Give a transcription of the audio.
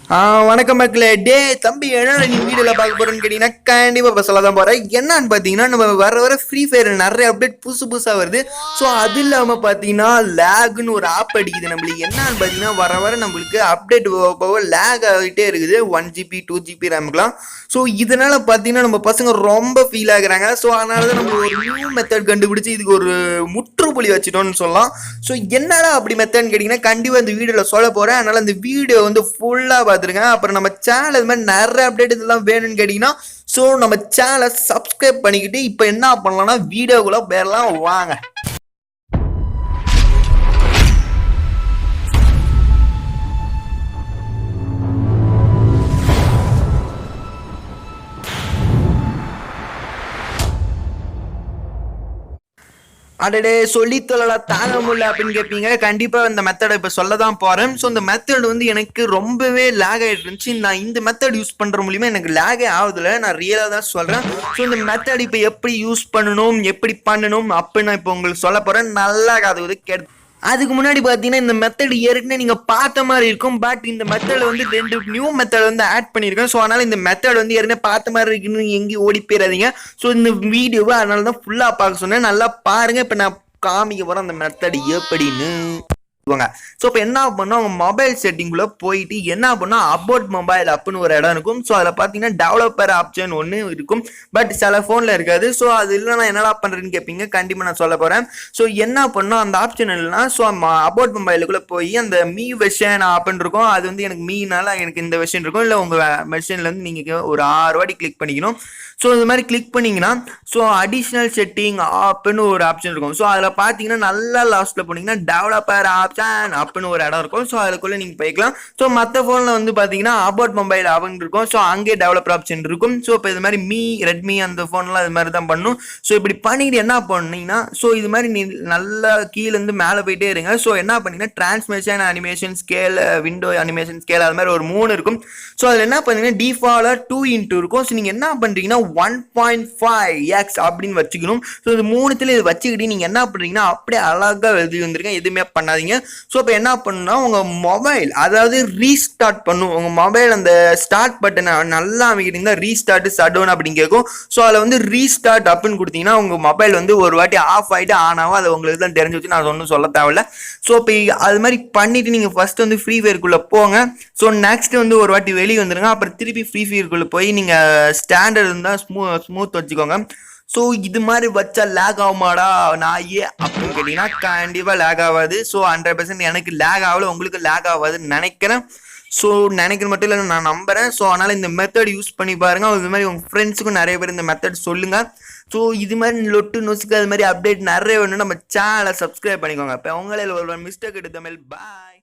வணக்கம் மக்களே. டே தம்பி, என்ன நீ வீடியோல பார்க்க போறேன்னு கேட்டீங்கன்னா கண்டிப்பா இப்போ சொல்ல தான் போறேன். என்னன்னு பார்த்தீங்கன்னா, நம்ம வர ஃப்ரீ ஃபயர் நிறைய அப்டேட் புதுசா வருது. ஸோ அது இல்லாமல் பார்த்தீங்கன்னா லேக்னு ஒரு ஆப் அடிக்குது நம்மளுக்கு. என்னன்னு பார்த்தீங்கன்னா வர நம்மளுக்கு அப்டேட் போக லேக் ஆகிட்டே இருக்குது. 1 GB 2 GB ரேமுக்குலாம். ஸோ இதனால பார்த்தீங்கன்னா நம்ம பசங்க ரொம்ப ஃபீல் ஆகுறாங்க. ஸோ அதனால தான் நம்ம ஒரு நியூ மெத்தட் கண்டுபிடிச்சி இதுக்கு ஒரு முற்றுப்புள்ளி வச்சுட்டோம்னு சொல்லலாம். ஸோ என்னடா அப்படி மெத்தட்னு கேட்டிங்கன்னா கண்டிப்பாக இந்த வீடியோவில் சொல்ல போகிறேன். அதனால் இந்த வீடியோ வந்து ஃபுல்லாக பார்த்துருங்க. அப்புறம் நம்ம சேனல் இது மாதிரி நிறைய அப்டேட் இதெல்லாம் வேணும்னு கேட்டிங்கன்னா ஸோ நம்ம சேனலை சப்ஸ்கிரைப் பண்ணிக்கிட்டு இப்போ என்ன பண்ணலாம்னா வீடியோக்குள்ளே பேரலாம் வாங்க. அடடே சொல்லி தொல்லலாம் தாங்க முடியல அப்படின்னு கேட்பீங்க. கண்டிப்பாக இந்த மெத்தடை இப்போ சொல்ல தான் போகிறேன். ஸோ இந்த மெத்தட் வந்து எனக்கு ரொம்பவே லேக் ஆகிட்டு இருந்துச்சு. நான் இந்த மெத்தட் யூஸ் பண்ணுற மூலியமாக எனக்கு லேகே ஆகுதுல, நான் ரியலாக தான் சொல்கிறேன். ஸோ இந்த மெத்தட் இப்போ எப்படி யூஸ் பண்ணணும், எப்படி பண்ணணும் அப்படின்னு நான் இப்போ உங்களுக்கு சொல்ல போகிறேன். நல்லா அது கேட்டு அதுக்கு முன்னாடி பார்த்தீங்கன்னா இந்த மெத்தட் ஏற்கனவே நீங்கள் பார்த்த மாதிரி இருக்கும். பட் இந்த மெத்தட் வந்து 2 நியூ மெத்தட் வந்து ஆட் பண்ணியிருக்கேன். ஸோ அதனால் இந்த மெத்தட் வந்து ஏற்கனவே பார்த்த மாதிரி இருக்குன்னு எங்கேயும் ஓடி போயிடாதீங்க. ஸோ இந்த வீடியோவை அதனால தான் ஃபுல்லாக பார்க்க சொன்னேன். நல்லா பாருங்கள். இப்போ நான் காமிக்க போகிறேன் அந்த மெத்தட் எப்படின்னு. ஸோ இப்போ என்ன பண்ணோம், அவங்க மொபைல் செட்டிங்குள்ள போயிட்டு என்ன பண்ணோம், அபவுட் மொபைல் அப்படின்னு ஒரு இடம் இருக்கும். ஸோ அதில் பார்த்தீங்கன்னா டெவலப்பர் ஆப்ஷன் ஒன்று இருக்கும். பட் சில ஃபோனில் இருக்காது. ஸோ அது இல்லைனா என்னடா பண்ணுறேன்னு கேட்பீங்க. கண்டிப்பாக நான் சொல்ல போகிறேன். ஸோ என்ன பண்ணோம், அந்த ஆப்ஷன் இல்லைனா ஸோ அபவுட் மொபைலுக்குள்ளே போய் அந்த மீ வெர்ஷன் அப்படின்னு இருக்கும். அது வந்து எனக்கு மீனால எனக்கு இந்த வெர்ஷன் இருக்கும். இல்லை உங்கள் வெர்ஷன்லேருந்து நீங்கள் ஒரு 6 வாட்டி கிளிக் பண்ணிக்கணும். ஸோ இது மாதிரி கிளிக் பண்ணிங்கன்னா ஸோ அடிஷ்னல் செட்டிங் ஆப்னு ஒரு ஆப்ஷன் இருக்கும். ஸோ அதில் பார்த்தீங்கன்னா நல்லா லாஸ்ட்டில் போனீங்கன்னா டெவலப்பர் ஆப்ஷன் அப்படின்னு ஒரு இடம் இருக்கும். ஸோ அதுக்குள்ளே நீங்கள் போய்க்கலாம். ஸோ மற்ற ஃபோனில் வந்து பார்த்தீங்கன்னா அபவுட் மொபைல் அப்படின்னு இருக்கும். ஸோ அங்கே டெவலப்பர் ஆப்ஷன் இருக்கும். ஸோ இப்போ இது மாதிரி ரெட்மி அந்த ஃபோன்லாம் இது மாதிரி தான் பண்ணும். ஸோ இப்படி பண்ணிட்டு என்ன பண்ணீங்கன்னா ஸோ இது மாதிரி நீ நல்லா கீழேருந்து மேலே போயிட்டே இருங்க. ஸோ என்ன பண்ணீங்கன்னா transmission animation scale, window animation scale அது மாதிரி ஒரு 3 இருக்கும். ஸோ அதில் என்ன பண்ணீங்கன்னா டிஃபால்ட்டாக 2x இருக்கும். ஸோ நீங்கள் என்ன பண்ணுறீங்கன்னா 1.5x அப்படின்னு வச்சுக்கணும். ஸோ இது 3த்துல இது வச்சுக்கிட்டு நீங்கள் என்ன பண்ணுறீங்கன்னா அப்படியே அழகாக எழுதி வந்துருக்கேன். எதுவுமே பண்ணாதீங்க. ஸோ இப்போ என்ன பண்ணுன்னா உங்கள் மொபைல் அதாவது ரீஸ்டார்ட் பண்ணும். உங்கள் மொபைல் அந்த ஸ்டார்ட் பட்டனை நல்லா அமைக்கிட்டீங்கன்னா ரீஸ்டார்ட் ஷட்டவுன் அப்படின்னு கேட்கும். ஸோ அதில் வந்து ரீஸ்டார்ட் அப்படின்னு கொடுத்தீங்கன்னா உங்கள் மொபைல் வந்து ஒரு வாட்டி ஆஃப் ஆகிட்டு ஆன் ஆகும். அது உங்களுக்கு தான் தெரிஞ்சு வச்சு நான் ஒன்றும் சொல்ல தேவையில்ல. ஸோ இப்போ அது மாதிரி பண்ணிவிட்டு நீங்கள் ஃபஸ்ட் வந்து ஃப்ரீ ஃபயருக்குள்ளே போங்க. ஸோ நெக்ஸ்ட் வந்து ஒரு வாட்டி வெளியே வந்துடுங்க. அப்புறம் திருப்பி ஃப்ரீ ஃபயருக்குள்ளே போய் நீங்கள் ஸ்டாண்டர்ட் இருந்தால் ஸ்மூத் வச்சுக்கோங்க. ஸோ இது மாதிரி வச்சா லேக் ஆகுமாடா நான் அப்படின்னு கேட்டிங்கன்னா கண்டிப்பாக லேக் ஆகாது. ஸோ 100% எனக்கு லேக் ஆகல, உங்களுக்கு லேக் ஆகாதுன்னு நினைக்கிறேன். ஸோ நினைக்கிற மட்டும் இல்லை, நான் நம்புகிறேன். ஸோ அதனால் இந்த மெத்தட் யூஸ் பண்ணி பாருங்கள். இது மாதிரி உங்கள் ஃப்ரெண்ட்ஸுக்கும் நிறைய பேர் இந்த மெத்தட் சொல்லுங்கள். ஸோ இது மாதிரி லொட்டு நொசுக்கு அது மாதிரி அப்டேட் நிறைய வேணும். நம்ம சேனலை சப்ஸ்கிரைப் பண்ணிக்கோங்க. இப்போ உங்களில் ஒரு மிஸ்டர் கிரெடிட் தமிழ். பாய்.